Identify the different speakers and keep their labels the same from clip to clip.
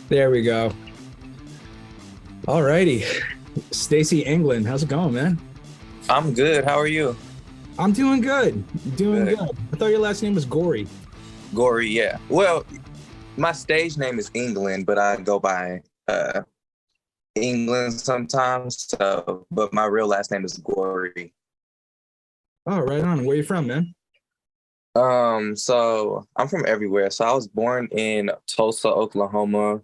Speaker 1: There we go. All righty. Stacy, England. How's it going, man?
Speaker 2: I'm good. How are you?
Speaker 1: I'm doing good. Doing
Speaker 2: Good.
Speaker 1: good. I thought your last name was Gory.
Speaker 2: Gory, yeah. Well, my stage name is England, but I go by England sometimes. But my real last name is Gory.
Speaker 1: Oh, right on. Where you from, man?
Speaker 2: So I'm from everywhere. So I was born in Tulsa, Oklahoma,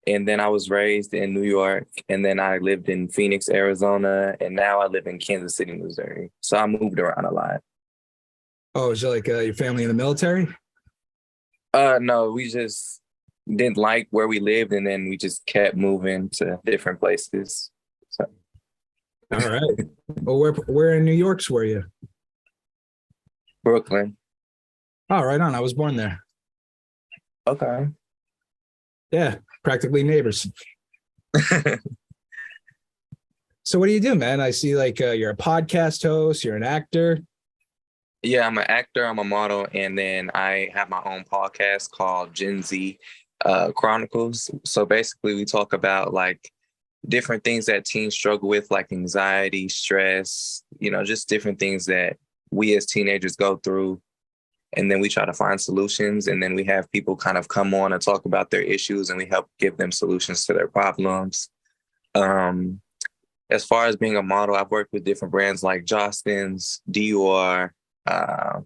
Speaker 2: and then I was raised in New York, and then I lived in Phoenix, Arizona, and now I live in Kansas City, Missouri. So I moved around a lot.
Speaker 1: Oh, is it like your family in the military?
Speaker 2: No, we just didn't like where we lived, and then we just kept moving to different places. So
Speaker 1: All right. Well, where in New York's were you?
Speaker 2: Brooklyn.
Speaker 1: Oh, right on. I was born there.
Speaker 2: Okay.
Speaker 1: Yeah, practically neighbors. So what do you do, man? I see like you're a podcast host, you're an actor.
Speaker 2: Yeah, I'm an actor, I'm a model, and then I have my own podcast called Gen Z Chronicles. So basically, we talk about like different things that teens struggle with, like anxiety, stress, just different things that we as teenagers go through. And then we try to find solutions. And then we have people kind of come on and talk about their issues, and we help give them solutions to their problems. Um, as far as being a model, I've worked with different brands like Jostens, Dior, uh,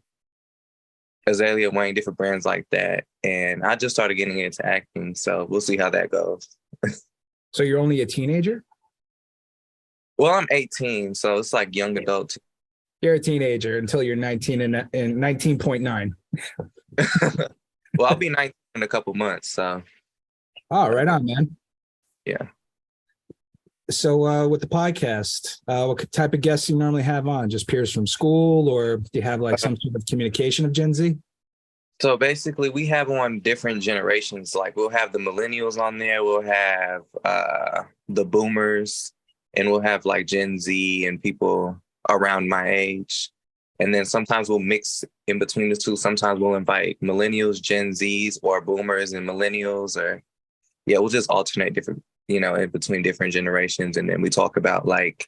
Speaker 2: Azalea Wang, different brands like that. And I just started getting into acting, so we'll see how that goes.
Speaker 1: So you're only a teenager?
Speaker 2: Well, I'm 18, so it's like young adult.
Speaker 1: You're a teenager until you're 19 and 19.9.
Speaker 2: Well, I'll be 19 in a couple months, so
Speaker 1: Oh, right on, man.
Speaker 2: yeah.
Speaker 1: So with the podcast, what type of guests you normally have on? Just peers from school, or do you have like some sort of communication of Gen Z?
Speaker 2: So basically, we have on different generations. Like we'll have the millennials on there, we'll have the boomers, and we'll have like Gen Z and people around my age. And then sometimes we'll mix in between the two. Sometimes we'll invite millennials, Gen Zs, or boomers and millennials, or yeah, we'll just alternate different, in between different generations. And then we talk about like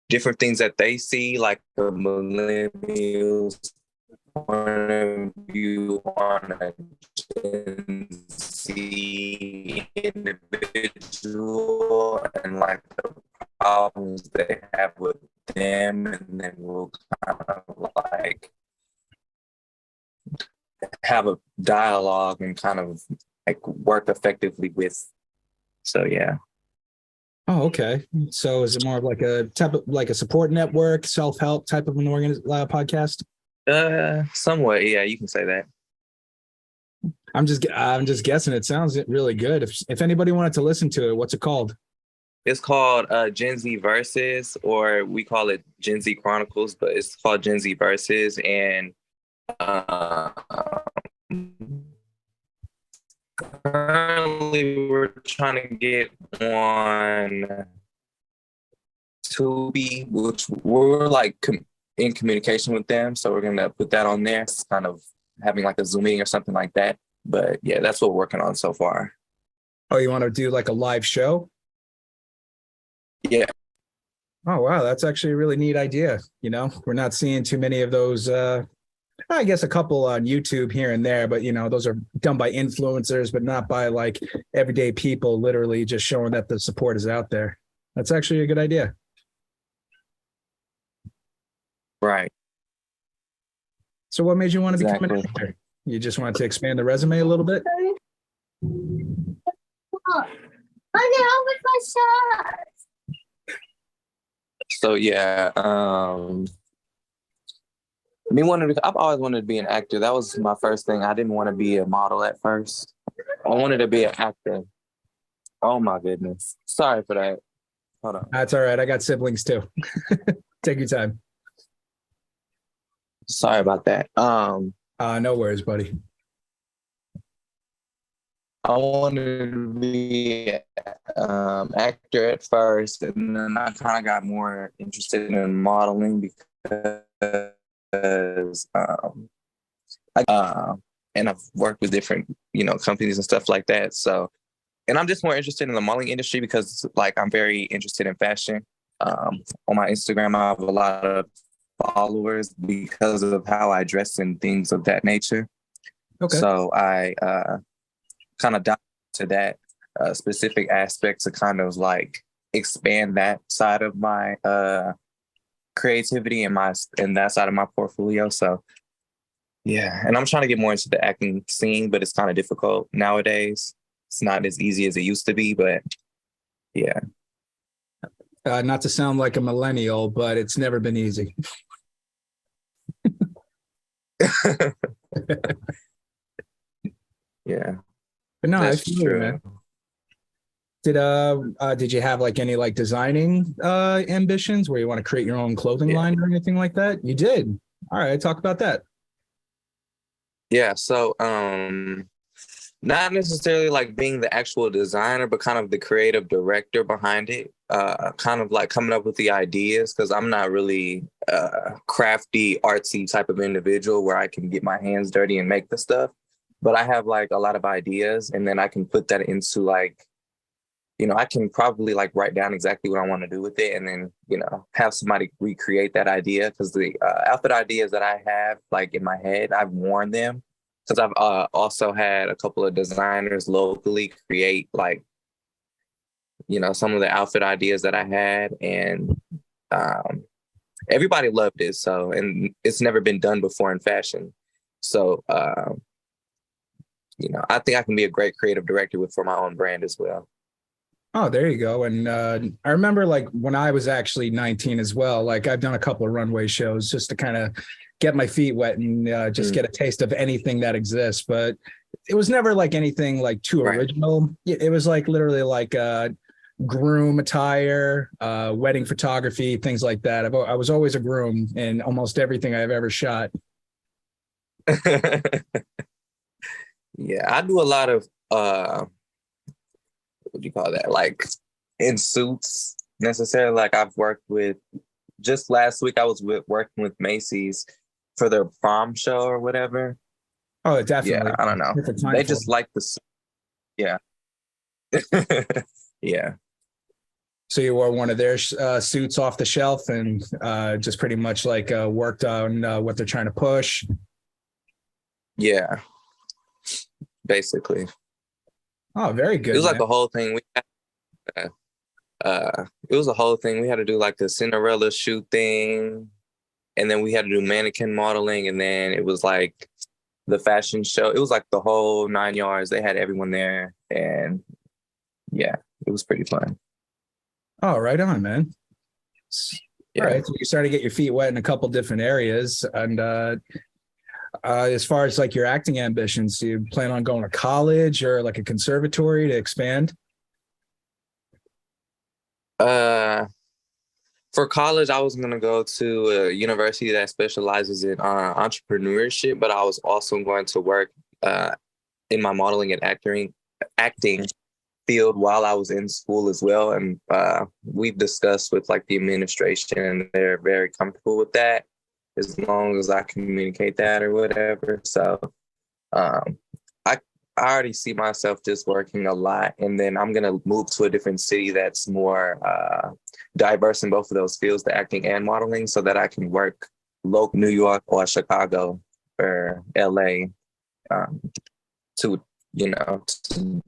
Speaker 2: different things that they see, like the millennials point of view on a Gen Z individual and like the problems they have with them, and then we'll kind of like have a dialogue and kind of like work effectively with. So yeah.
Speaker 1: Oh, okay. So is it more of like a type of like a support network, self-help type of an podcast?
Speaker 2: Somewhat, yeah, you can say that.
Speaker 1: I'm just guessing. It sounds really good. If anybody wanted to listen to it, what's it called?
Speaker 2: It's called Gen Z Versus, or we call it Gen Z Chronicles, but it's called Gen Z Versus. And uh, currently, we're trying to get on Tubi, which we're like in communication with them. So we're gonna put that on there. It's kind of having like a Zoom meeting or something like that. But yeah, that's what we're working on so far.
Speaker 1: Oh, you want to do like a live show?
Speaker 2: Yeah.
Speaker 1: Oh, wow, that's actually a really neat idea. We're not seeing too many of those. I guess a couple on YouTube here and there, but those are done by influencers, but not by like everyday people. Literally, just showing that the support is out there. That's actually a good idea.
Speaker 2: Right.
Speaker 1: So, what made you want to become an
Speaker 2: Exactly.
Speaker 1: actor? You just wanted to expand the resume a little bit?
Speaker 2: So yeah, I've always wanted to be an actor. That was my first thing. I didn't want to be a model at first. I wanted to be an actor. Oh my goodness. Sorry for that. Hold on.
Speaker 1: That's all right. I got siblings too. Take your time.
Speaker 2: Sorry about that.
Speaker 1: No worries, buddy.
Speaker 2: I wanted to be actor at first, and then I kind of got more interested in modeling because I and I've worked with different companies and stuff like that. So and I'm just more interested in the modeling industry because like I'm very interested in fashion. On my Instagram, I have a lot of followers because of how I dress and things of that nature.
Speaker 1: Okay.
Speaker 2: So I kind of dive to that specific aspect to kind of like expand that side of my creativity and that side of my portfolio. So yeah, and I'm trying to get more into the acting scene, but it's kind of difficult nowadays. It's not as easy as it used to be, but yeah.
Speaker 1: Not to sound like a millennial, but it's never been easy.
Speaker 2: Yeah,
Speaker 1: But no, I
Speaker 2: that's
Speaker 1: feel you,
Speaker 2: true.
Speaker 1: man. Did you have like any like designing ambitions where you want to create your own clothing
Speaker 2: Yeah.
Speaker 1: line or anything like that? You did. All right, talk about that.
Speaker 2: Yeah, so not necessarily like being the actual designer, but kind of the creative director behind it. Kind of like coming up with the ideas because I'm not really crafty, artsy type of individual where I can get my hands dirty and make the stuff. But I have like a lot of ideas, and then I can put that into like, I can probably like write down exactly what I want to do with it, and then have somebody recreate that idea because the outfit ideas that I have like in my head, I've worn them because I've also had a couple of designers locally create like some of the outfit ideas that I had, and um, everybody loved it. So, and it's never been done before in fashion, so I think I can be a great creative director for my own brand as well.
Speaker 1: Oh, there you go. And I remember like when I was actually 19 as well, like I've done a couple of runway shows just to kind of get my feet wet and just get a taste of anything that exists. But it was never like anything like too
Speaker 2: Right.
Speaker 1: original. It was like literally like groom attire, wedding photography, things like that. I was always a groom in almost everything I've ever shot.
Speaker 2: Yeah, I do a lot of what do you call that? Like in suits necessarily. Like I've worked with just last week I was working with Macy's for their prom show or whatever.
Speaker 1: Oh,
Speaker 2: Yeah,
Speaker 1: definitely.
Speaker 2: I don't know.
Speaker 1: Perfect time
Speaker 2: They
Speaker 1: for
Speaker 2: just
Speaker 1: it.
Speaker 2: like the yeah. Yeah.
Speaker 1: So you wore one of their suits off the shelf and just pretty much like worked on what they're trying to push.
Speaker 2: Yeah. Basically.
Speaker 1: Oh, very
Speaker 2: It
Speaker 1: good,
Speaker 2: was like
Speaker 1: man.
Speaker 2: a whole thing. It was a whole thing. We had to do like a Cinderella shoot thing, and then we had to do mannequin modeling, and then it was like the fashion show. It was like the whole 9 yards. They had everyone there, and yeah, it was pretty fun.
Speaker 1: Oh, right on, man. All
Speaker 2: Yeah.
Speaker 1: right, so you started to get your feet wet in a couple different areas, and as far as like your acting ambitions, do you plan on going to college or like a conservatory to expand?
Speaker 2: Uh, for college, I was gonna go to a university that specializes in entrepreneurship, but I was also going to work uh, in my modeling and acting field while I was in school as well. And we've discussed with like the administration, and they're very comfortable with that as long as I communicate that or whatever. So um, I I already see myself just working a lot, and then I'm gonna move to a different city that's more diverse in both of those fields, the acting and modeling, so that I can work local New York or Chicago or LA um, to to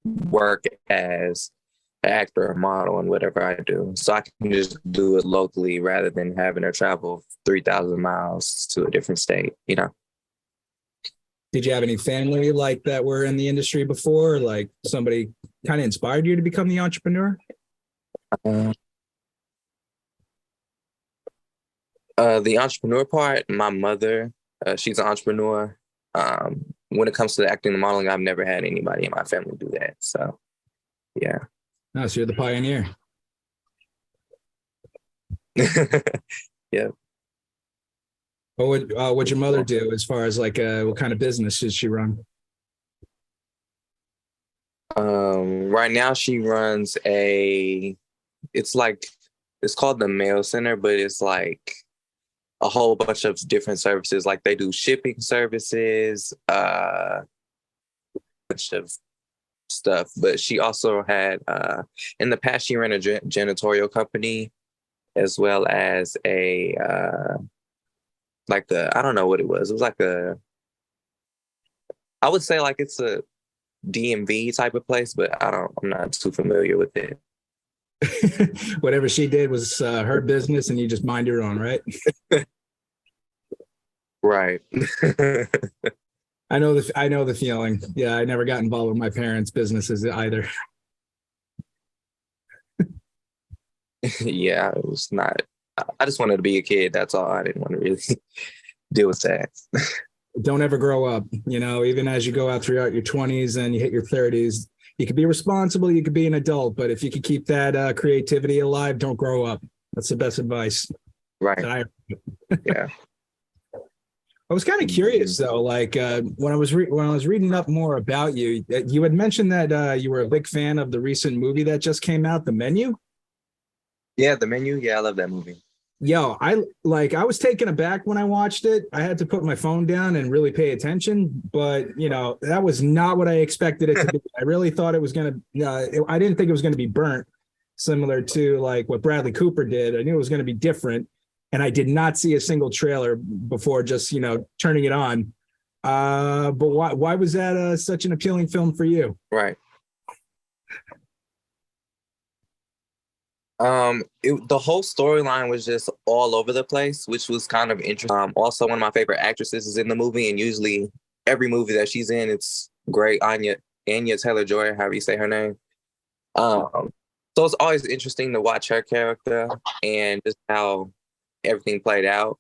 Speaker 2: work as an actor or model and whatever I do. So I can just do it locally rather than having to travel 3,000 miles to a different state.
Speaker 1: Did you have any family like that were in the industry before? Like somebody kind of inspired you to become the entrepreneur?
Speaker 2: Uh, the entrepreneur part, my mother, she's an entrepreneur. When it comes to the acting and modeling, I've never had anybody in my family do that. So, yeah.
Speaker 1: No, so you're the pioneer.
Speaker 2: Yeah.
Speaker 1: What would your
Speaker 2: Pretty
Speaker 1: mother
Speaker 2: cool.
Speaker 1: do as far as like what kind of business does she run?
Speaker 2: Right now, she runs it's like, it's called the Mail Center, but it's like a whole bunch of different services. Like they do shipping services, bunch of stuff, but she also had in the past she ran a janitorial company as well as a like a, I don't know what it was. It was like a, I would say like it's a DMV type of place, but I'm not too familiar with it.
Speaker 1: Whatever she did was her business, and you just mind your own, right?
Speaker 2: Right.
Speaker 1: I know the feeling. Yeah, I never got involved with my parents' businesses either.
Speaker 2: Yeah, it was not. I just wanted to be a kid. That's all. I didn't want to really deal with that.
Speaker 1: Don't ever grow up. Even as you go out throughout your 20s and you hit your 30s, you could be responsible, you could be an adult, but if you could keep that creativity alive, don't grow up. That's the best advice.
Speaker 2: Right. Yeah.
Speaker 1: I was kind of curious though, like when I was reading up more about you, you had mentioned that you were a big fan of the recent movie that just came out, The Menu.
Speaker 2: Yeah, The Menu. Yeah, I love that movie.
Speaker 1: Yo, I was taken aback when I watched it. I had to put my phone down and really pay attention, but that was not what I expected it to be. I really thought it was gonna. I didn't think it was gonna be burnt, similar to like what Bradley Cooper did. I knew it was gonna be different, and I did not see a single trailer before just turning it on. But why was that such an appealing film for you?
Speaker 2: Right. The whole storyline was just all over the place, which was kind of interesting. Also, one of my favorite actresses is in the movie, and usually every movie that she's in, it's great. Anya Taylor-Joy, however you say her name. So it's always interesting to watch her character and just how everything played out.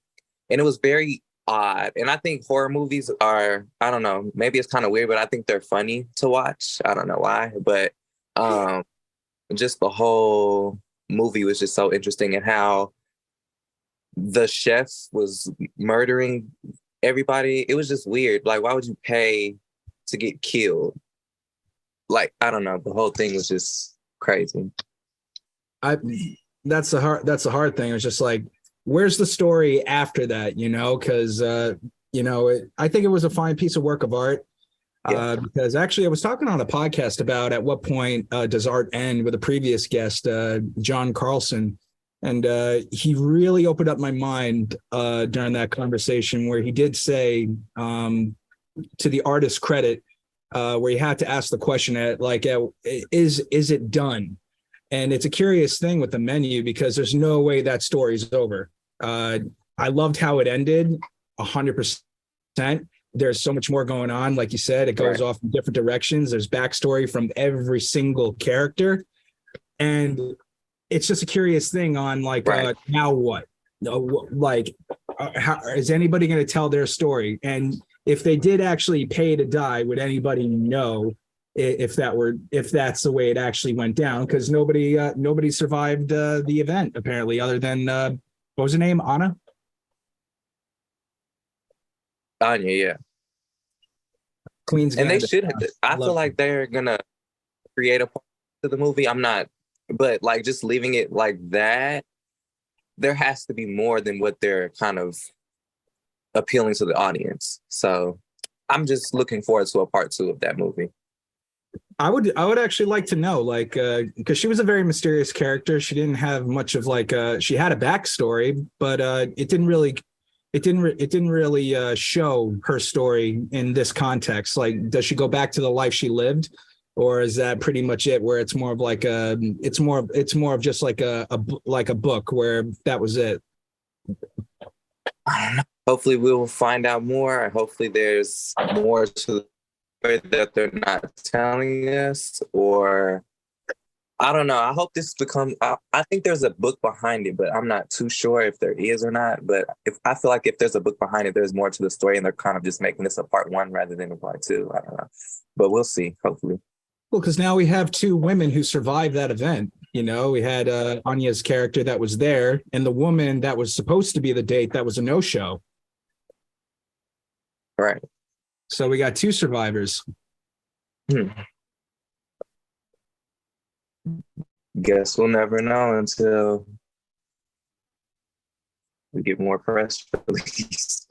Speaker 2: And it was very odd. And I think horror movies are, I don't know, maybe it's kind of weird, but I think they're funny to watch. I don't know why, but just the whole movie was just so interesting, and how the chef was murdering everybody. It was just weird. Like, why would you pay to get killed? Like, I don't know. The whole thing was just crazy.
Speaker 1: That's the hard thing. It's just like, where's the story after that? Because I think it was a fine piece of work of art. Yeah. Because actually, I was talking on a podcast about at what point does art end, with a previous guest, John Carlson. And he really opened up my mind during that conversation, where he did say, to the artist's credit, where he had to ask the question is it done? And it's a curious thing with The Menu, because there's no way that story's over. I loved how it ended, 100%. There's so much more going on. Like you said, it goes off in different directions. There's backstory from every single character. And it's just a curious thing on now what? How is anybody going to tell their story? And if they did actually pay to die, would anybody know if that's the way it actually went down? Because nobody survived the event, apparently, other than what was her name? Anna?
Speaker 2: Anya, yeah.
Speaker 1: Queen's
Speaker 2: and
Speaker 1: Gambit.
Speaker 2: they should. I feel like they're gonna create a part to the movie. I'm not, but like just leaving it like that, there has to be more than what they're kind of appealing to the audience. So I'm just looking forward to a part 2 of that movie.
Speaker 1: I would actually like to know, because she was a very mysterious character. She didn't have much of she had a backstory, but it didn't really show her story in this context. Like, does she go back to the life she lived, or is that pretty much it? Where it's more of it's more of just like a book where that was it.
Speaker 2: I don't know. Hopefully, we will find out more. Hopefully, there's more to the story that they're not telling us, or I don't know. I hope this becomes. I think there's a book behind it, but I'm not too sure if there is or not. But I feel like if there's a book behind it, there's more to the story, and they're kind of just making this a part 1 rather than a part 2. I don't know, but we'll see. Hopefully.
Speaker 1: Well, because now we have 2 women who survived that event. We had Anya's character that was there, and the woman that was supposed to be the date that was a no-show.
Speaker 2: Right.
Speaker 1: So we got 2 survivors.
Speaker 2: Guess we'll never know until we get more press release.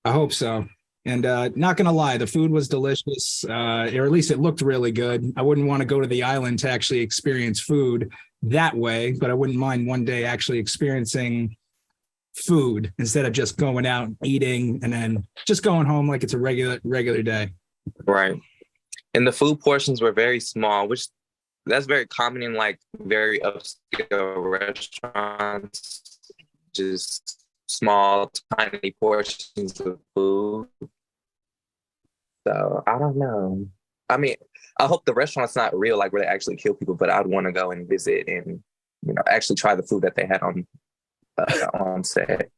Speaker 1: I hope so. And not gonna lie, the food was delicious, or at least it looked really good. I wouldn't want to go to the island to actually experience food that way, but I wouldn't mind one day actually experiencing food instead of just going out and eating and then just going home like it's a regular day.
Speaker 2: Right. And the food portions were very small, which that's very common in like very upscale restaurants. Just small, tiny portions of food. So I don't know. I mean, I hope the restaurant's not real, like where they actually kill people, but I'd want to go and visit and, actually try the food that they had on set.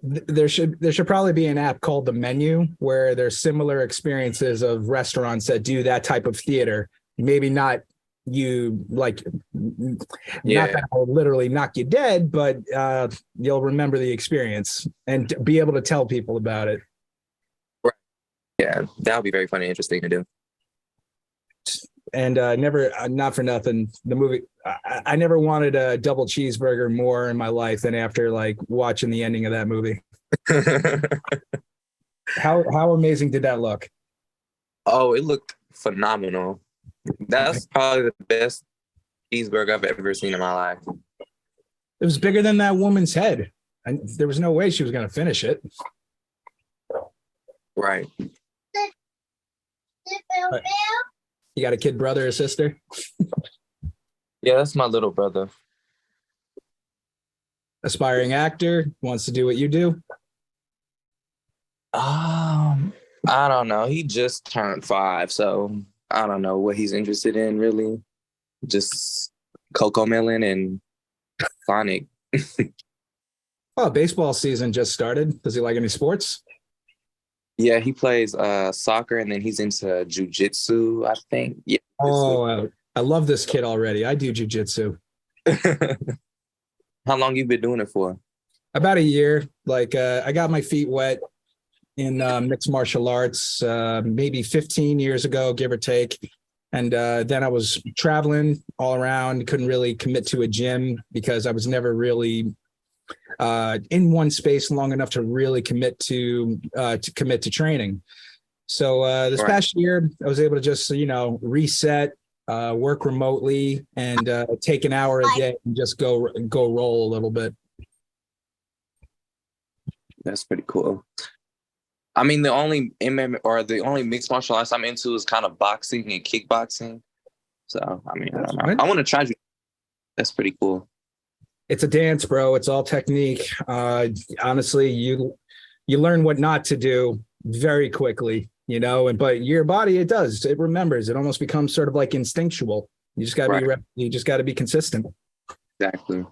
Speaker 1: There should probably be an app called The Menu where there's similar experiences of restaurants that do that type of theater. Maybe not you like, not that will literally knock you dead, but you'll remember the experience and be able to tell people about it.
Speaker 2: Right. Yeah, that would be very funny and interesting to do.
Speaker 1: And never, not for nothing, the movie, I never wanted a double cheeseburger more in my life than after like watching the ending of that movie. How amazing did that look?
Speaker 2: Oh, it looked phenomenal. That's probably the best cheeseburger I've ever seen in my life.
Speaker 1: It was bigger than that woman's head, and there was no way she was going to finish it.
Speaker 2: Right.
Speaker 1: You got a kid brother or sister?
Speaker 2: Yeah, that's my little brother.
Speaker 1: Aspiring actor, wants to do what you do?
Speaker 2: I don't know. He just turned 5, so I don't know what he's interested in really. Just Coco Melon and Sonic.
Speaker 1: Oh, baseball season just started. Does he like any sports?
Speaker 2: Yeah, he plays soccer and then he's into jujitsu, I think. Yeah.
Speaker 1: Oh, I love this kid already. I do jujitsu.
Speaker 2: How long you been doing it for?
Speaker 1: About a year. Like I got my feet wet in mixed martial arts maybe 15 years ago, give or take. And then I was traveling all around, couldn't really commit to a gym because I was never really in one space long enough to really commit to training. So this past year, I was able to just reset, work remotely, and take an hour a day and just go roll a little bit.
Speaker 2: That's pretty cool. I mean, the only MMA or the only mixed martial arts I'm into is kind of boxing and kickboxing. So I mean, I don't know. I want to try. That's pretty cool.
Speaker 1: It's a dance, bro. It's all technique. Honestly, you learn what not to do very quickly, but your body, it remembers. It almost becomes sort of like instinctual. You just got to you just got to be consistent.
Speaker 2: Exactly.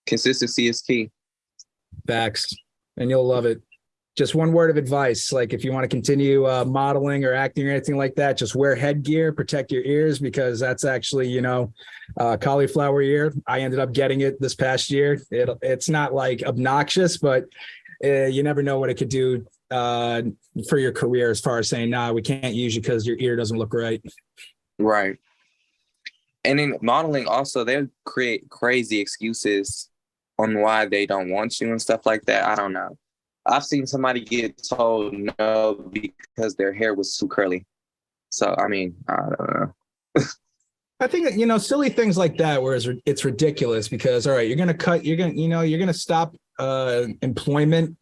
Speaker 2: Consistency is key.
Speaker 1: Facts. And you'll love it. Just one word of advice, like if you want to continue modeling or acting or anything like that, just wear headgear, protect your ears, because that's actually, cauliflower ear. I ended up getting it this past year. It's not like obnoxious, but you never know what it could do for your career as far as saying, nah, we can't use you because your ear doesn't look right.
Speaker 2: Right. And in modeling also, they'll create crazy excuses on why they don't want you and stuff like that. I don't know. I've seen somebody get told no because their hair was too curly. So, I mean, I don't know.
Speaker 1: I think that, silly things like that, whereas it's ridiculous because, all right, you're going to stop employment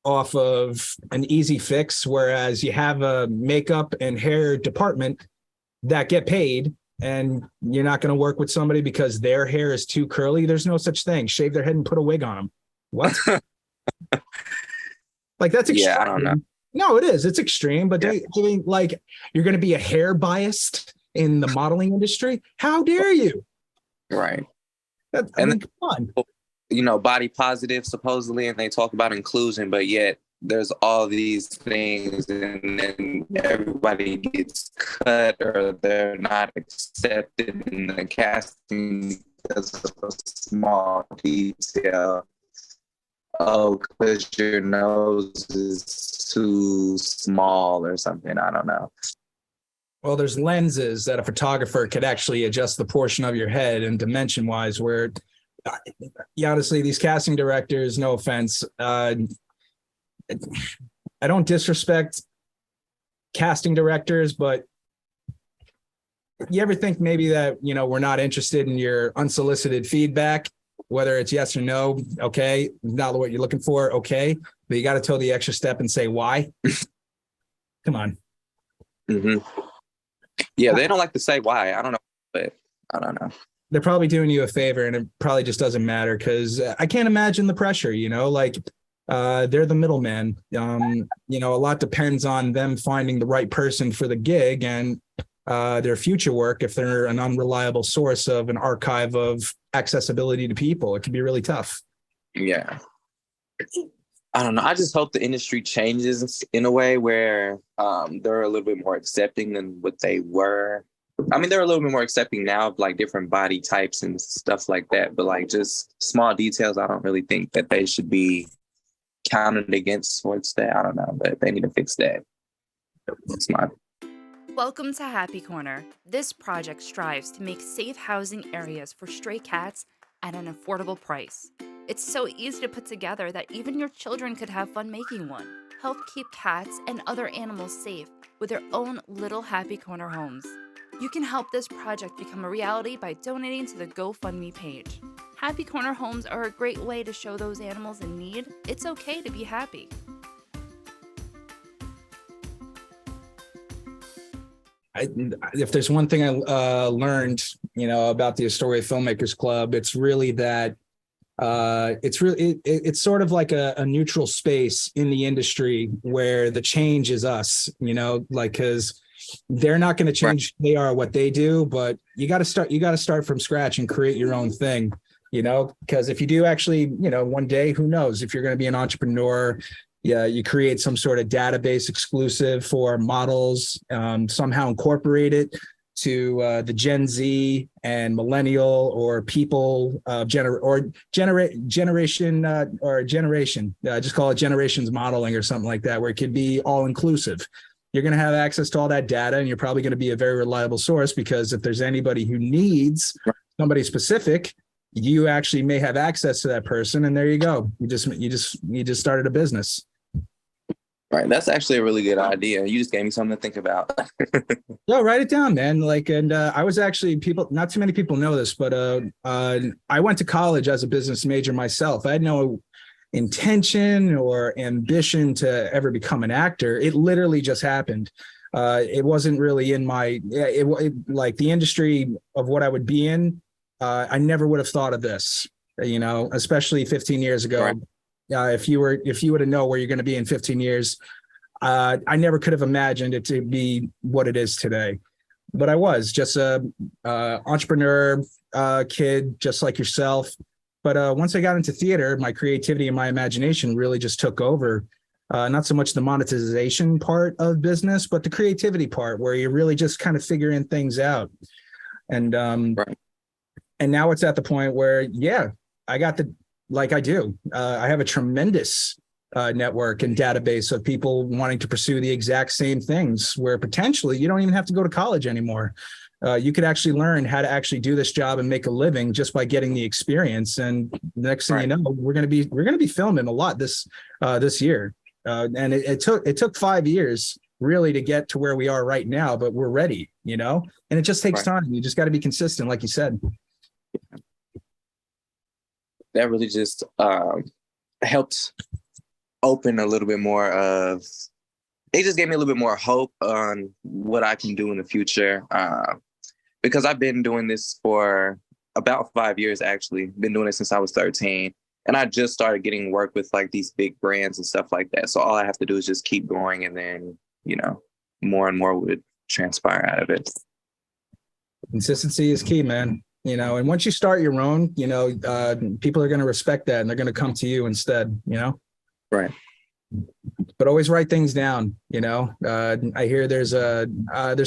Speaker 1: off of an easy fix, whereas you have a makeup and hair department that get paid and you're not going to work with somebody because their hair is too curly. There's no such thing. Shave their head and put a wig on them. What? Like that's extreme.
Speaker 2: Yeah, I don't know.
Speaker 1: No, it is. It's extreme, but like you're going to be a hair biased in the modeling industry. How dare you?
Speaker 2: Right.
Speaker 1: Come on.
Speaker 2: Body positive supposedly, and they talk about inclusion, but yet there's all these things, and then everybody gets cut or they're not accepted in the casting because of a small detail. Oh, because your nose is too small or something. I don't know.
Speaker 1: Well, there's lenses that a photographer could actually adjust the portion of your head and dimension wise, where honestly, these casting directors, no offense, I don't disrespect casting directors, but you ever think maybe that, we're not interested in your unsolicited feedback, whether it's yes or no? Okay, not what you're looking for. Okay, but you got to toe the extra step and say why. Come on.
Speaker 2: Mm-hmm. Yeah, they don't like to say why. I don't know, but I don't know.
Speaker 1: They're probably doing you a favor, and it probably just doesn't matter because I can't imagine the pressure. Like they're the middleman. A lot depends on them finding the right person for the gig and their future work. If they're an unreliable source of an archive of accessibility to people, it can be really tough.
Speaker 2: Yeah. I don't know. I just hope the industry changes in a way where they're a little bit more accepting than what they were. I mean, they're a little bit more accepting now of like different body types and stuff like that. But like just small details, I don't really think that they should be counted against towards that. I don't know, but they need to fix that. That's my.
Speaker 3: Welcome to Happy Corner. This project strives to make safe housing areas for stray cats at an affordable price. It's so easy to put together that even your children could have fun making one. Help keep cats and other animals safe with their own little Happy Corner homes. You can help this project become a reality by donating to the GoFundMe page. Happy Corner homes are a great way to show those animals in need it's okay to be happy.
Speaker 1: If there's one thing I learned, about the Astoria Filmmakers Club, it's really that it's sort of like a neutral space in the industry where the change is us, because they're not going to change. Right. They are what they do, but you got to start from scratch and create your own thing, because if you do actually, one day, who knows if you're going to be an entrepreneur. Yeah, you create some sort of database exclusive for models, somehow incorporate it to the Gen Z and millennial or people generation. Just call it generations modeling or something like that, where it could be all inclusive. You're going to have access to all that data, and you're probably going to be a very reliable source because if there's anybody who needs somebody specific, you actually may have access to that person, and there you go. You just started a business.
Speaker 2: Right. That's actually a really good idea. You just gave me something to think about.
Speaker 1: Yo, write it down, man. I was actually not too many people know this, but I went to college as a business major myself. I had no intention or ambition to ever become an actor. It literally just happened. It wasn't really in my, like the industry of what I would be in. I never would have thought of this, especially 15 years ago. Right. If you were to know where you're going to be in 15 years, I never could have imagined it to be what it is today. But I was just a entrepreneur kid, just like yourself. But once I got into theater, my creativity and my imagination really just took over. Not so much the monetization part of business, but the creativity part, where you're really just kind of figuring things out. And right. And now it's at the point where, I got I do. I have a tremendous network and database of people wanting to pursue the exact same things, where potentially you don't even have to go to college anymore. You could actually learn how to actually do this job and make a living just by getting the experience. And the next thing you know, we're going to be filming a lot this year. And it took 5 years really to get to where we are right now, but we're ready, and it just takes time. You just got to be consistent, like you said.
Speaker 2: That really just helped open a little bit more of, it just gave me a little bit more hope on what I can do in the future. Because I've been doing this for about 5 years, actually. Been doing it since I was 13. And I just started getting work with like these big brands and stuff like that. So all I have to do is just keep going, and then, more and more would transpire out of it.
Speaker 1: Consistency is key, man. And once you start your own, people are going to respect that, and they're going to come to you instead,
Speaker 2: Right.
Speaker 1: But always write things down, I hear there's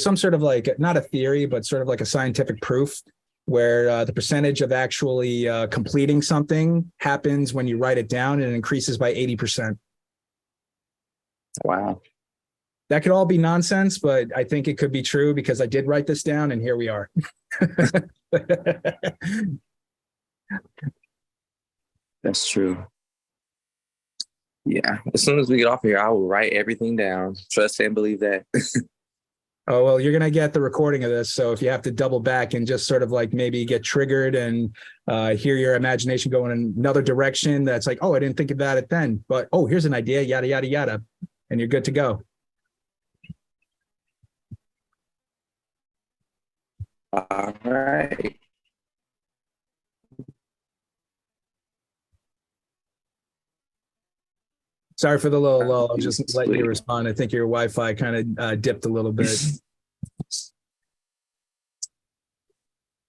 Speaker 1: some sort of like, not a theory, but sort of like a scientific proof where the percentage of actually completing something happens when you write it down, and it increases by 80%.
Speaker 2: Wow.
Speaker 1: That could all be nonsense, but I think it could be true because I did write this down, and here we are.
Speaker 2: That's true. Yeah. As soon as we get off here, I will write everything down. Trust and believe that.
Speaker 1: Oh, well, you're going to get the recording of this. So if you have to double back and just sort of like maybe get triggered and hear your imagination go in another direction, that's like, oh, I didn't think about it then. But, oh, here's an idea, yada, yada, yada. And you're good to go.
Speaker 2: All right.
Speaker 1: Sorry for the little lull. I'm just letting you respond. I think your Wi-Fi kind of dipped a little bit.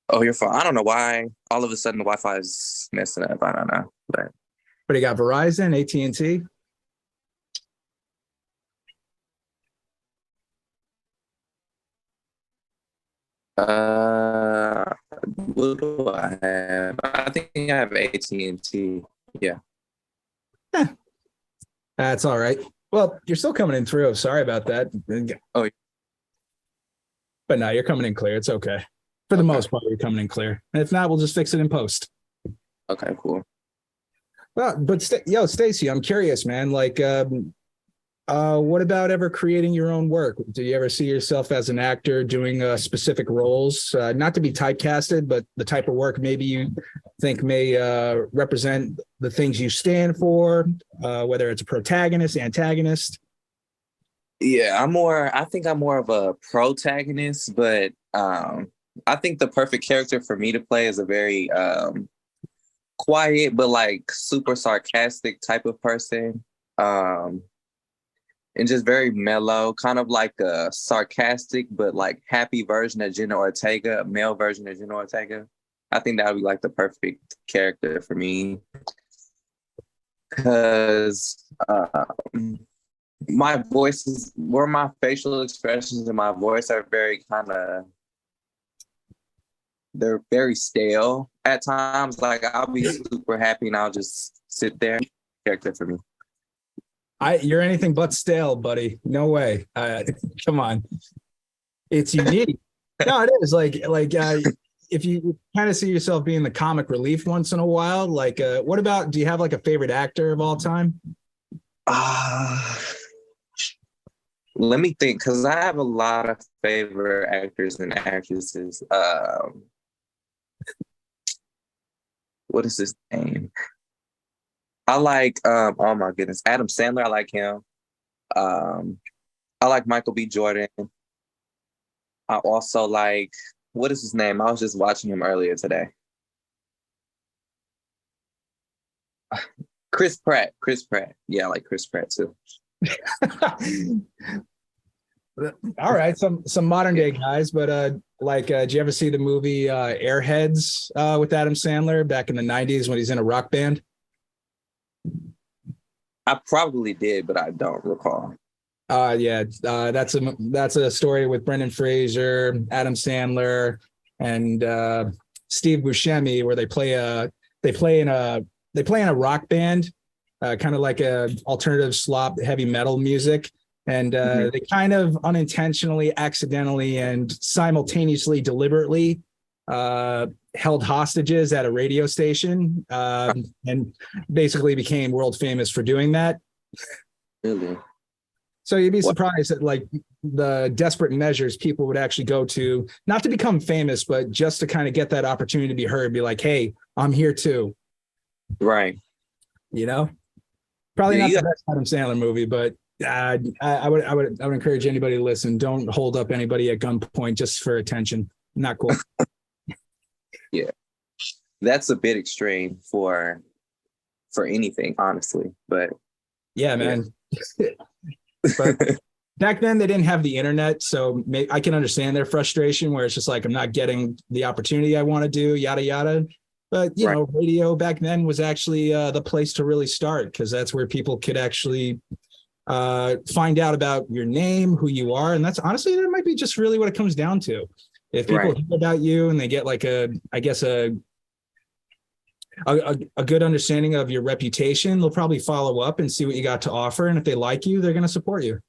Speaker 2: Oh, you're fine. I don't know why all of a sudden the Wi-Fi is messing up. I don't know.
Speaker 1: But you got Verizon, AT&T.
Speaker 2: What do I have? I think I have AT&T. Yeah.
Speaker 1: That's all right. Well, you're still coming in through. Sorry about that.
Speaker 2: Oh.
Speaker 1: But no, you're coming in clear. It's okay. For the most part, you're coming in clear. And if not, we'll just fix it in post.
Speaker 2: Okay, cool.
Speaker 1: Well, but Stacy, I'm curious, man. Like, what about ever creating your own work? Do you ever see yourself as an actor doing specific roles? Not to be typecasted, but the type of work maybe you think may represent the things you stand for, whether it's a protagonist, antagonist.
Speaker 2: Yeah, I think I'm more of a protagonist, but I think the perfect character for me to play is a very quiet but like super sarcastic type of person. And just very mellow, kind of like a sarcastic but like happy version of Jenna Ortega, a male version of Jenna Ortega. I think that would be like the perfect character for me. Because my voice is, where my facial expressions and my voice are very kind of, they're very stale at times. Like I'll be super happy and I'll just sit there. Character for me.
Speaker 1: You're anything but stale, buddy. No way. Come on. It's unique. No, it is like if you kind of see yourself being the comic relief once in a while, like what about, do you have like a favorite actor of all time?
Speaker 2: Let me think, because I have a lot of favorite actors and actresses. What is his name? I like, oh my goodness, Adam Sandler. I like him. I like Michael B. Jordan. I also like, what is his name? I was just watching him earlier today. Chris Pratt. Chris Pratt. Yeah, I like Chris Pratt too.
Speaker 1: All right, some modern day guys, but did you ever see the movie Airheads with Adam Sandler back in the 90s when he's in a rock band?
Speaker 2: I probably did, but I don't recall.
Speaker 1: That's a story with Brendan Fraser, Adam Sandler, and Steve Buscemi, where they play in a rock band, kind of like a alternative slop heavy metal music. And they kind of unintentionally, accidentally, and simultaneously, deliberately held hostages at a radio station and basically became world famous for doing that.
Speaker 2: Really?
Speaker 1: So you'd be surprised at like the desperate measures people would actually go to, not to become famous, but just to kind of get that opportunity to be heard, be like, hey, I'm here too.
Speaker 2: Right.
Speaker 1: You know, probably not the best Adam Sandler movie, but I would encourage anybody to listen. Don't hold up anybody at gunpoint just for attention. Not cool.
Speaker 2: Yeah, that's a bit extreme for anything, honestly. But
Speaker 1: yeah, man. Yeah. But back then they didn't have the internet, so I can understand their frustration where it's just like, I'm not getting the opportunity I want to do, yada yada. But you know, radio back then was actually the place to really start, because that's where people could actually find out about your name, who you are, and that's honestly, that might be just really what it comes down to. If people hear about you and they get like a good understanding of your reputation, they'll probably follow up and see what you got to offer, and if they like you, they're going to support you.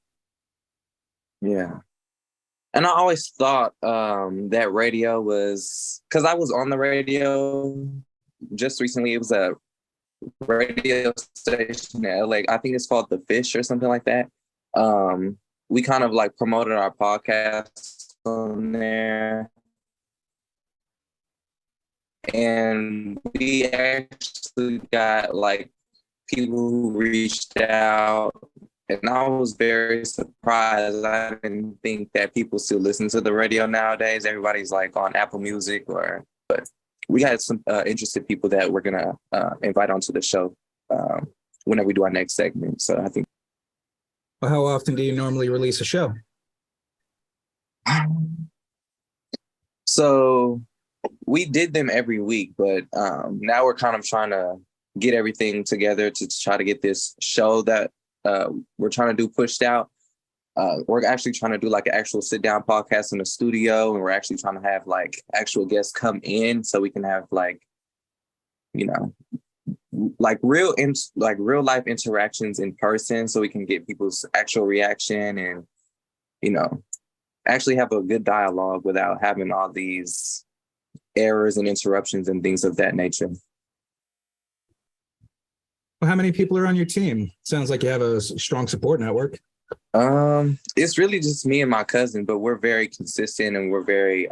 Speaker 2: Yeah. And I always thought that radio was, because I was on the radio just recently. It was a radio station in LA. I think it's called The Fish or something like that. We kind of like promoted our podcast on there. And we actually got like people who reached out, and I was very surprised. I didn't think that people still listen to the radio nowadays. Everybody's like on Apple Music, but we had some interested people that we're gonna invite onto the show whenever we do our next segment. So I think.
Speaker 1: Well, how often do you normally release a show?
Speaker 2: So we did them every week, but now we're kind of trying to get everything together to try to get this show that we're trying to do pushed out. We're actually trying to do like an actual sit down podcast in the studio, and we're actually trying to have like actual guests come in so we can have like, you know, like real life interactions in person, so we can get people's actual reaction and, you know, actually have a good dialogue without having all these errors and interruptions and things of that nature.
Speaker 1: Well, how many people are on your team? Sounds like you have a strong support network.
Speaker 2: It's really just me and my cousin, but we're very consistent and we're very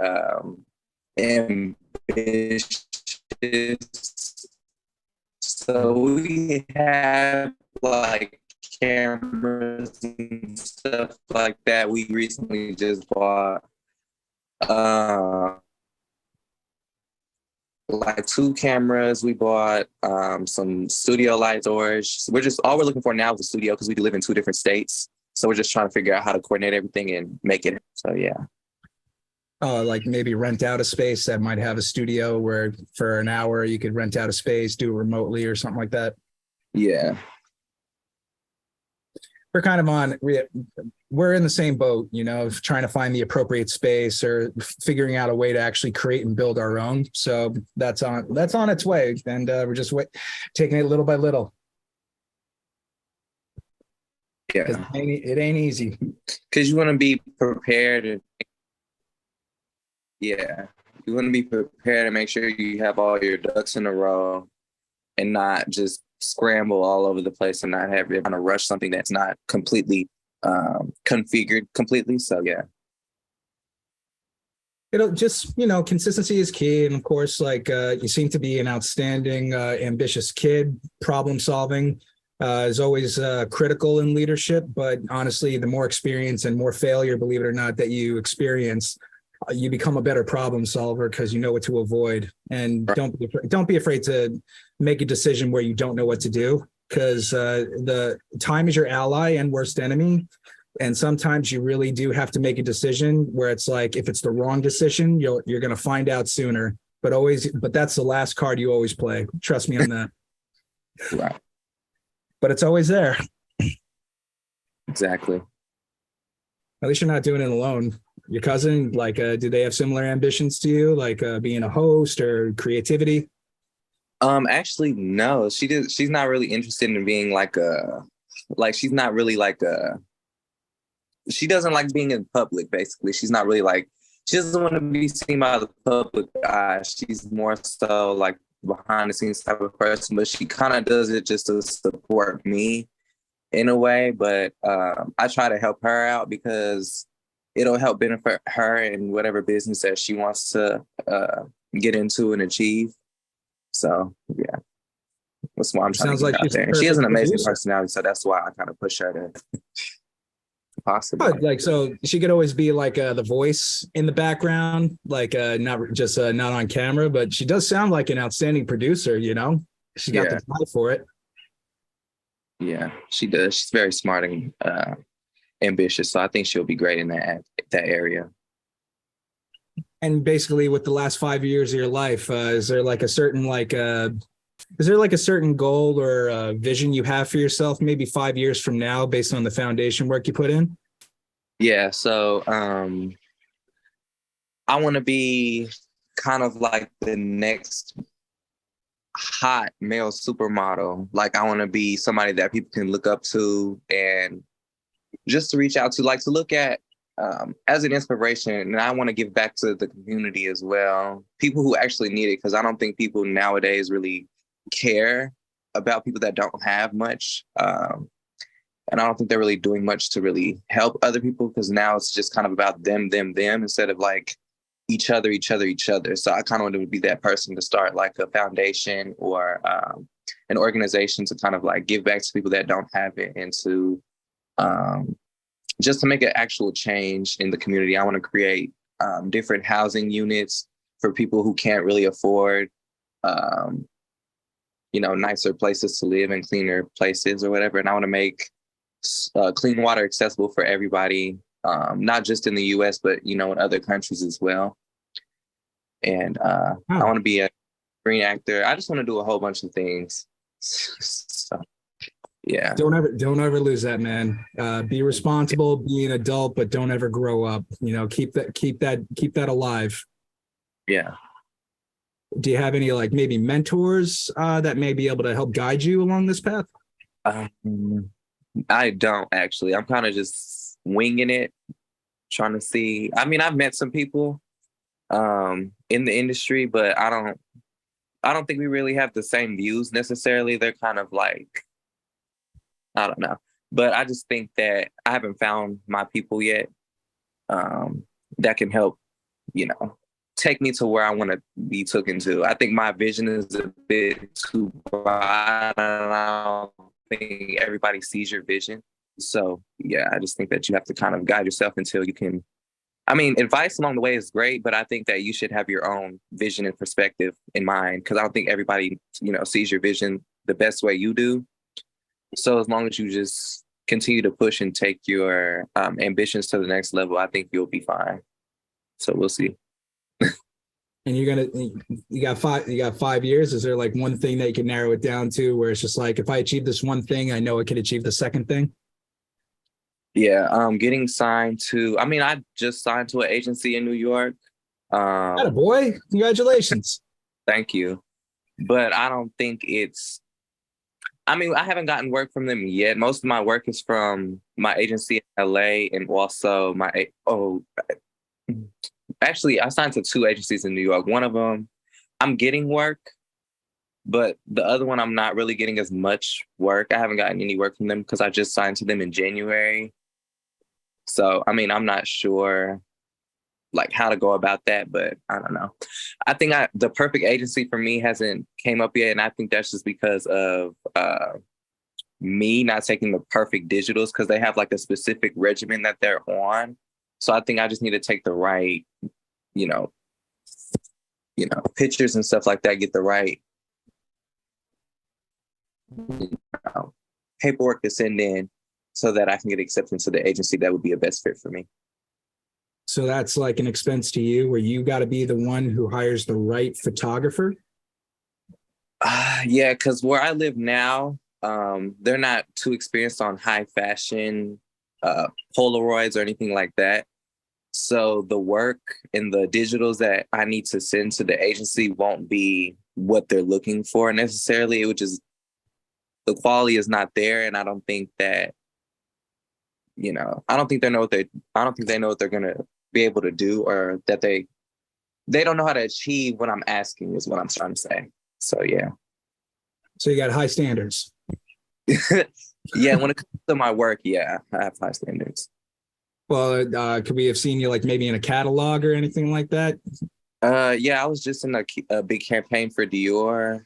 Speaker 2: ambitious. So we have like cameras and stuff like that. We recently just bought like 2 cameras. We bought some studio light storage. So we're looking for now is a studio, because we do live in 2 different states. So we're just trying to figure out how to coordinate everything and make it. So yeah.
Speaker 1: Like maybe rent out a space that might have a studio where for an hour you could rent out a space, do it remotely or something like that.
Speaker 2: Yeah.
Speaker 1: We're kind of we're in the same boat, you know, of trying to find the appropriate space or figuring out a way to actually create and build our own. So that's on its way, and we're just taking it little by little.
Speaker 2: Yeah,
Speaker 1: it ain't easy.
Speaker 2: Because you want to be prepared. You want to be prepared and make sure you have all your ducks in a row and not just scramble all over the place and not have to kind of rush something that's not completely configured completely. So yeah.
Speaker 1: It'll just, you know, consistency is key. And of course, like you seem to be an outstanding, ambitious kid. Problem solving is always critical in leadership. But honestly, the more experience and more failure, believe it or not, that you experience, you become a better problem solver because you know what to avoid. And don't be afraid to make a decision where you don't know what to do, because the time is your ally and worst enemy. And sometimes you really do have to make a decision where it's like, if it's the wrong decision, you're going to find out sooner. But that's the last card you always play. Trust me on that.
Speaker 2: Right.
Speaker 1: But it's always there.
Speaker 2: Exactly.
Speaker 1: At least you're not doing it alone. Your cousin, like, do they have similar ambitions to you, like being a host or creativity?
Speaker 2: Actually, no. She's not really interested in being she's not really she doesn't like being in public, basically. She's not really she doesn't want to be seen by the public eye. She's more so like behind the scenes type of person, but she kind of does it just to support me in a way. But I try to help her out because it'll help benefit her in whatever business that she wants to get into and achieve. So yeah, that's why I'm trying to get out there. And she has an amazing personality, so that's why I kind of push her to possibly.
Speaker 1: But like, so she could always be like the voice in the background, like not just not on camera, but she does sound like an outstanding producer. You know, she got the eye for it.
Speaker 2: Yeah, she does. She's very smart and ambitious, so I think she'll be great in that area.
Speaker 1: And basically, with the last 5 years of your life, is there like a certain goal or vision you have for yourself, maybe 5 years from now, based on the foundation work you put in?
Speaker 2: Yeah, so I want to be kind of like the next hot male supermodel. Like, I want to be somebody that people can look up to and just to reach out to, like to look at as an inspiration. And I want to give back to the community as well. People who actually need it, because I don't think people nowadays really care about people that don't have much. And I don't think they're really doing much to really help other people, because now it's just kind of about them, instead of like each other. So I kind of want to be that person to start like a foundation or an organization to kind of like give back to people that don't have it, and to just to make an actual change in the community. I want to create different housing units for people who can't really afford, nicer places to live and cleaner places or whatever. And I want to make clean water accessible for everybody, not just in the US, but, in other countries as well. And I want to be a screen actor. I just want to do a whole bunch of things. So, yeah.
Speaker 1: Don't ever lose that, man. Be responsible, be an adult, but don't ever grow up. Keep that alive.
Speaker 2: Yeah.
Speaker 1: Do you have any like maybe mentors that may be able to help guide you along this path?
Speaker 2: I don't actually. I'm kind of just winging it, trying to see. I mean, I've met some people in the industry, but I don't think we really have the same views necessarily. They're kind of like, I don't know. But I just think that I haven't found my people yet that can help, take me to where I want to be taken to. I think my vision is a bit too broad. I don't think everybody sees your vision. So yeah, I just think that you have to kind of guide yourself until you can. I mean, advice along the way is great, but I think that you should have your own vision and perspective in mind, because I don't think everybody, sees your vision the best way you do. So as long as you just continue to push and take your ambitions to the next level, I think you'll be fine. So we'll see.
Speaker 1: And you got 5 years. Is there like one thing that you can narrow it down to where it's just like, if I achieve this one thing, I know I can achieve the second thing?
Speaker 2: Yeah, getting signed to, I just signed to an agency in New York.
Speaker 1: Boy, congratulations.
Speaker 2: Thank you. But I don't think I haven't gotten work from them yet. Most of my work is from my agency in LA, and also actually, I signed to 2 agencies in New York. One of them, I'm getting work, but the other one, I'm not really getting as much work. I haven't gotten any work from them because I just signed to them in January. So, I'm not sure like how to go about that, but I don't know. I think the perfect agency for me hasn't came up yet, and I think that's just because of me not taking the perfect digitals, because they have like a specific regimen that they're on. So I think I just need to take the right, pictures and stuff like that, get the right paperwork to send in so that I can get accepted to the agency that would be a best fit for me.
Speaker 1: So that's like an expense to you, where you got to be the one who hires the right photographer?
Speaker 2: Yeah, because where I live now, they're not too experienced on high fashion Polaroids or anything like that. So the work and the digitals that I need to send to the agency won't be what they're looking for necessarily. It would just, the quality is not there. And I don't think that, I don't think they know what they're going to be able to do, or that they don't know how to achieve what I'm asking, is what I'm trying to say. So, yeah.
Speaker 1: So you got high standards.
Speaker 2: Yeah, when it comes to my work, yeah, I have high standards.
Speaker 1: Well, could we have seen you like maybe in a catalog or anything like that?
Speaker 2: Yeah, I was just in a big campaign for Dior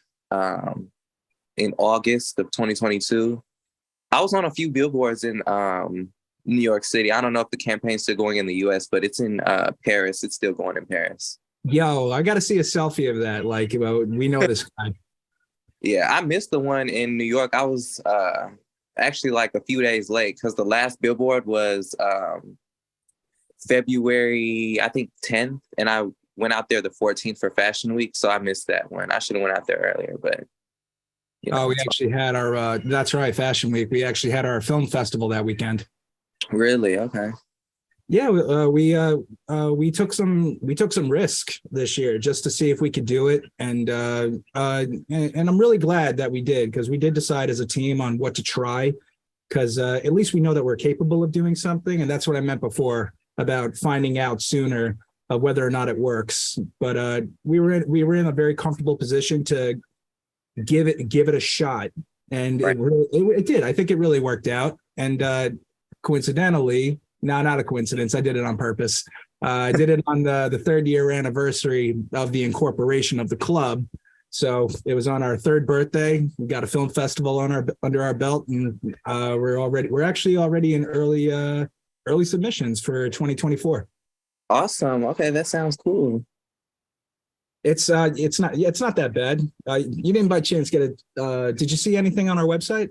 Speaker 2: in August of 2022. I was on a few billboards in New York City. I don't know if the campaign's still going in the US, but it's in Paris. It's still going in Paris.
Speaker 1: Yo, I got to see a selfie of that. Like, we know this guy.
Speaker 2: Yeah, I missed the one in New York. I was actually like a few days late, because the last billboard was February, I think 10th, and I went out there the 14th for Fashion Week, so I missed that one. I should have went out there earlier, but
Speaker 1: we actually had our that's right, Fashion Week. We actually had our film festival that weekend.
Speaker 2: Really? Okay.
Speaker 1: Yeah, we took some risk this year just to see if we could do it, and I'm really glad that we did, because we did decide as a team on what to try, because at least we know that we're capable of doing something, and that's what I meant before about finding out sooner of whether or not it works. But we were in a very comfortable position to give it a shot. And
Speaker 2: Right.
Speaker 1: it did. I think it really worked out. And coincidentally, no, not a coincidence. I did it on purpose. I did it on the third year anniversary of the incorporation of the club. So it was on our third birthday. We got a film festival under our belt, and we're actually already in early submissions for 2024.
Speaker 2: Awesome. Okay, that sounds cool.
Speaker 1: It's not that bad. You didn't by chance get it? Did you see anything on our website?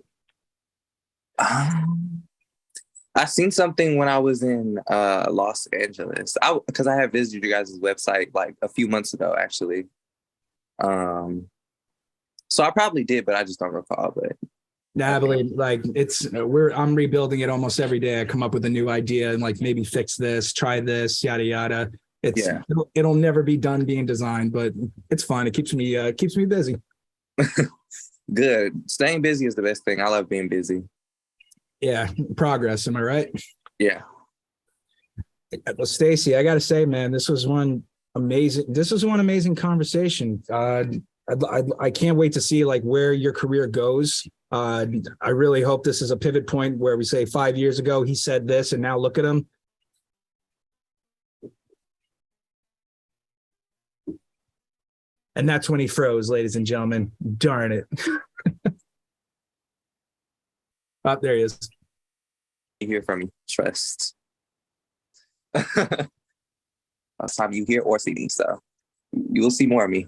Speaker 2: I seen something when I was in Los Angeles. Because I had visited you guys' website like a few months ago, actually. So I probably did, but I just don't recall. But
Speaker 1: Nah, believe like I'm rebuilding it almost every day. I come up with a new idea and like maybe fix this, try this, yada yada.
Speaker 2: Yeah.
Speaker 1: It'll never be done being designed, but it's fun. It keeps me busy.
Speaker 2: Good. Staying busy is the best thing. I love being busy.
Speaker 1: Yeah, progress. Am I right?
Speaker 2: Yeah.
Speaker 1: Well, Stacy, I got to say, man, this was one amazing conversation. I can't wait to see like where your career goes. I really hope this is a pivot point where we say 5 years ago he said this, and now look at him. And that's when he froze, ladies and gentlemen. Darn it. Oh, there he is.
Speaker 2: You hear from me. Trust. Last time you hear or see me, so you will see more of me.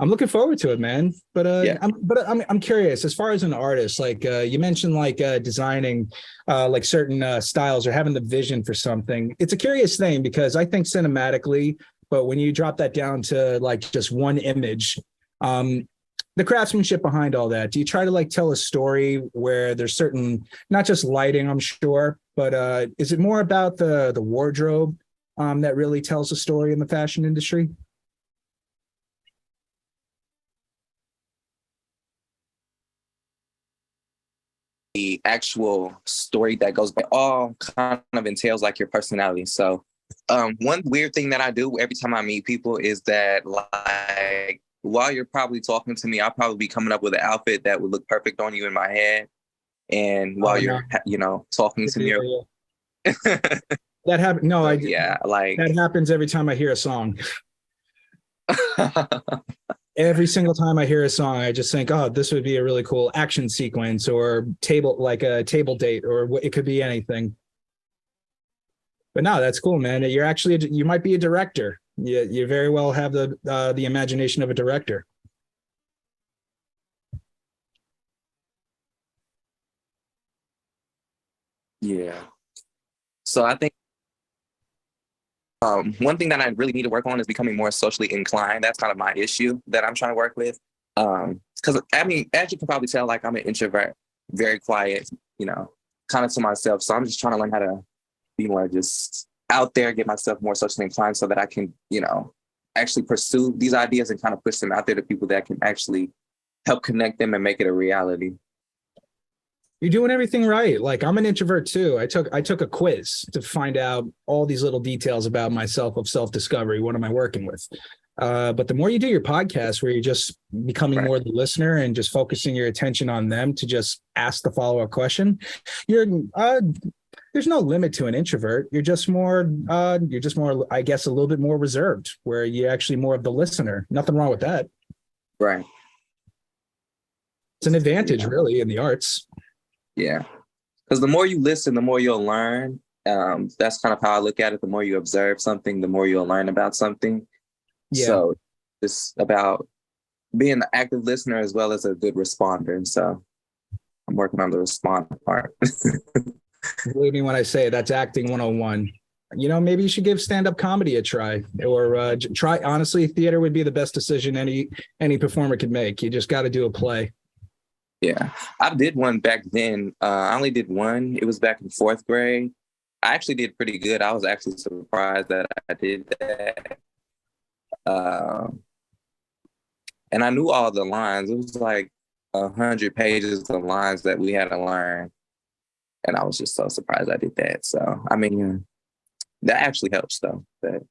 Speaker 1: I'm looking forward to it, man. But
Speaker 2: Yeah.
Speaker 1: I'm curious, as far as an artist, like you mentioned, like designing like certain styles or having the vision for something. It's a curious thing because I think cinematically, but when you drop that down to like just one image, the craftsmanship behind all that, do you try to like tell a story where there's certain, not just lighting, I'm sure, but is it more about the wardrobe that really tells a story in the fashion industry?
Speaker 2: The actual story that goes by all kind of entails like your personality. So one weird thing that I do every time I meet people is that like while you're probably talking to me, I'll probably be coming up with an outfit that would look perfect on you in my head. And while you're talking to me,
Speaker 1: That happened. No,
Speaker 2: yeah, like
Speaker 1: that happens every time I hear a song. Every single time I hear a song, I just think, oh, this would be a really cool action sequence or like a table date, or it could be anything. But no, that's cool, man. You might be a director. You very well have the imagination of a director.
Speaker 2: yeah. So I think one thing that I really need to work on is becoming more socially inclined. That's kind of my issue that I'm trying to work with. Because I mean, as you can probably tell, like I'm an introvert, very quiet, kind of to myself. So I'm just trying to learn how to be more just out there, get myself more socially inclined so that I can, actually pursue these ideas and kind of push them out there to people that can actually help connect them and make it a reality.
Speaker 1: You're doing everything right. Like I'm an introvert too. I took a quiz to find out all these little details about myself of self-discovery. What am I working with? But the more you do your podcast, where you're just becoming more the listener and just focusing your attention on them to just ask the follow-up question, there's no limit to an introvert. You're just more, I guess, a little bit more reserved, where you're actually more of the listener. Nothing wrong with that.
Speaker 2: Right.
Speaker 1: It's an advantage, really, in the arts.
Speaker 2: Yeah. Because the more you listen, the more you'll learn. That's kind of how I look at it. The more you observe something, the more you'll learn about something. Yeah. So it's about being an active listener as well as a good responder. So I'm working on the respond part.
Speaker 1: Believe me when I say that's acting 101. Maybe you should give stand-up comedy a try, or try. Honestly, theater would be the best decision any performer could make. You just got to do a play.
Speaker 2: Yeah, I did one back then. I only did one. It was back in fourth grade. I actually did pretty good. I was actually surprised that I did that. And I knew all the lines. It was like 100 pages of lines that we had to learn. And I was just so surprised I did that. So, I mean, that actually helps though. But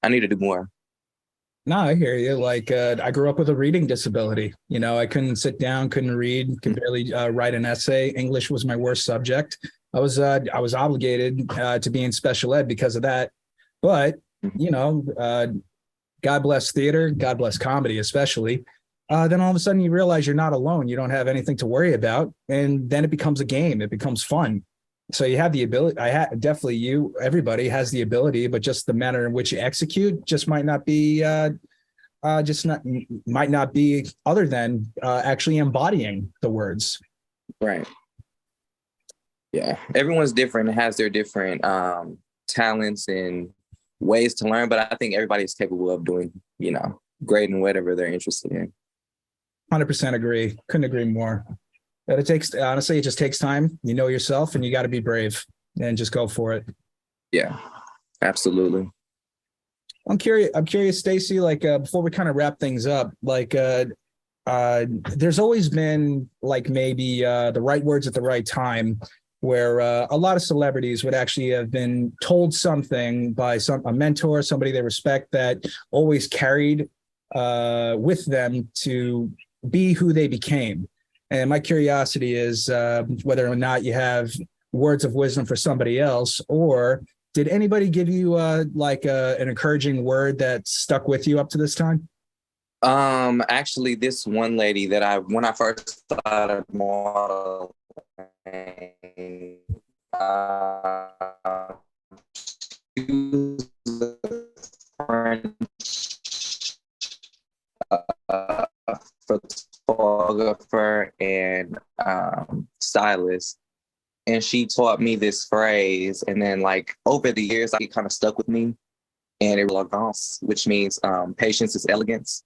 Speaker 2: I need to do more.
Speaker 1: No, I hear you. Like, I grew up with a reading disability. You know, I couldn't sit down, couldn't read, could barely write an essay. English was my worst subject. I was obligated to be in special ed because of that. But you know, God bless theater, God bless comedy, especially. Then all of a sudden you realize you're not alone. You don't have anything to worry about, and then it becomes a game. It becomes fun. So you have the ability. Definitely you. Everybody has the ability, but just the manner in which you execute just might not be. Just not might not be other than actually embodying the words.
Speaker 2: Right. Yeah. Everyone's different and has their different talents and ways to learn, but I think everybody's capable of doing, you know, great in whatever they're interested in.
Speaker 1: 100% agree. Couldn't agree more. But it takes, honestly, it just takes time. You know yourself, and you got to be brave and just go for it.
Speaker 2: Yeah, absolutely.
Speaker 1: I'm curious, Stacy, like before we kind of wrap things up, like there's always been like maybe the right words at the right time, where a lot of celebrities would actually have been told something by a mentor, somebody they respect, that always carried with them to be who they became. And my curiosity is whether or not you have words of wisdom for somebody else, or did anybody give you like an encouraging word that stuck with you up to this time?
Speaker 2: Actually, this one lady that when I first started modeling, she was a French photographer and stylist. And she taught me this phrase. And then like over the years, it kind of stuck with me. And it was elegance, which means patience is elegance.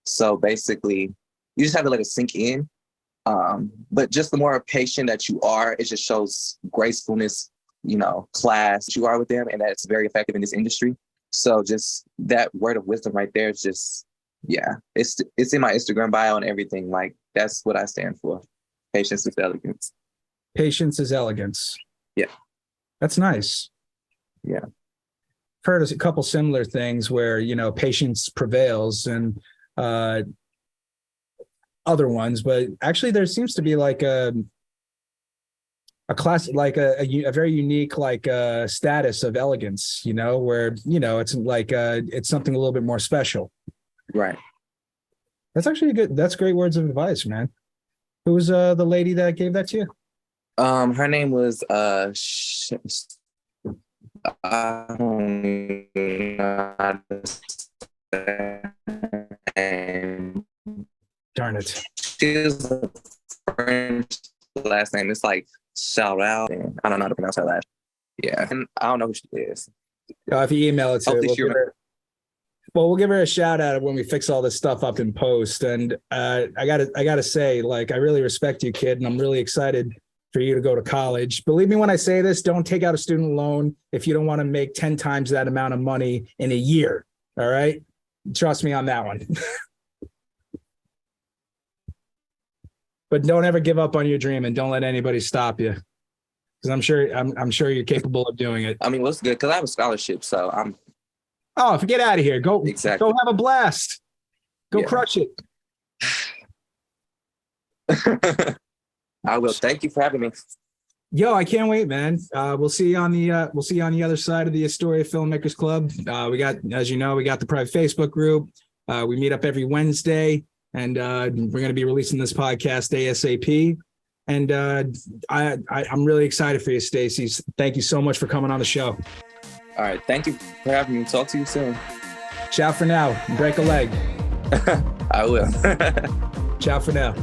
Speaker 2: So basically, you just have to let it sink in. But just the more patient that you are, it just shows gracefulness, you know, class that you are with them. And that's very effective in this industry. So just that word of wisdom right there is just, yeah, it's in my Instagram bio and everything. Like, that's what I stand for. Patience is elegance.
Speaker 1: Patience is elegance.
Speaker 2: Yeah.
Speaker 1: That's nice.
Speaker 2: Yeah.
Speaker 1: Heard a couple similar things where, you know, patience prevails and other ones, but actually there seems to be like a class, like a very unique like status of elegance, you know, where, you know, it's like it's something a little bit more special.
Speaker 2: Right.
Speaker 1: That's great words of advice, man. Who was the lady that gave that to you?
Speaker 2: Her name was I don't know how to say.
Speaker 1: Darn it.
Speaker 2: She's a French last name. It's like shout out. And I don't know how to pronounce her last. Yeah. And I don't know who she is.
Speaker 1: If you email it to her, we'll give her a shout out when we fix all this stuff up in post. And I gotta say, like, I really respect you, kid, and I'm really excited for you to go to college. Believe me when I say this, don't take out a student loan if you don't want to make 10 times that amount of money in a year. All right? Trust me on that one. But don't ever give up on your dream, and don't let anybody stop you. Because I'm sure you're capable of doing it.
Speaker 2: I mean, what's good? Because I have a scholarship, so I'm.
Speaker 1: Oh, get out of here. Go
Speaker 2: exactly.
Speaker 1: Go have a blast. Go crush it.
Speaker 2: I will. Thank you for having me.
Speaker 1: Yo, I can't wait, man. We'll see you on the other side of the Astoria Filmmakers Club. We got, as you know, we got the private Facebook group. We meet up every Wednesday, and we're going to be releasing this podcast ASAP. And I'm really excited for you, Stacy. Thank you so much for coming on the show.
Speaker 2: All right. Thank you for having me. Talk to you soon.
Speaker 1: Ciao for now. Break a leg.
Speaker 2: I will.
Speaker 1: Ciao for now.